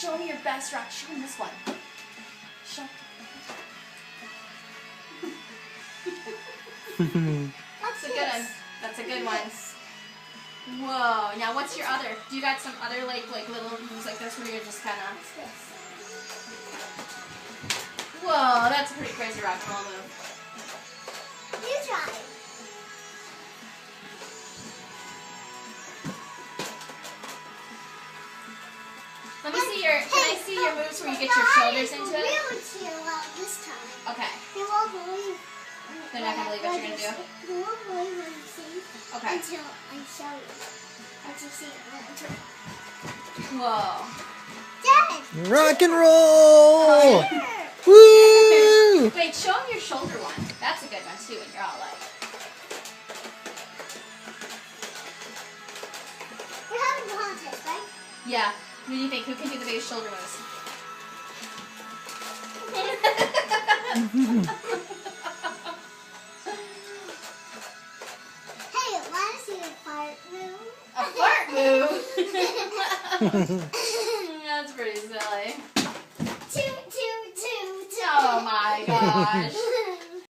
show me your best rock. Show me this one. Show. That's a good one. That's a good one. Whoa. Now what's your other? Do you got some other like little moves like this where you're just kind of... Whoa, that's a pretty crazy rock and roll move. You try. Let me see your, can I see your moves where you get your shoulders into it? Really chill out this time. Okay. They won't believe. They're not going to believe what you're going to do? They won't believe what you see. Okay. Until I show you. Until you see it. Whoa. Dad! Rock and roll! Woo! Wait, show them your shoulder one. That's a good one too when you're all like... We're having a contest, right? Yeah. What do you think? Who can do the biggest shoulder moves? Hey, want to see a fart move? A fart move? That's pretty silly. Toot, toot, toot, toot. Oh my gosh.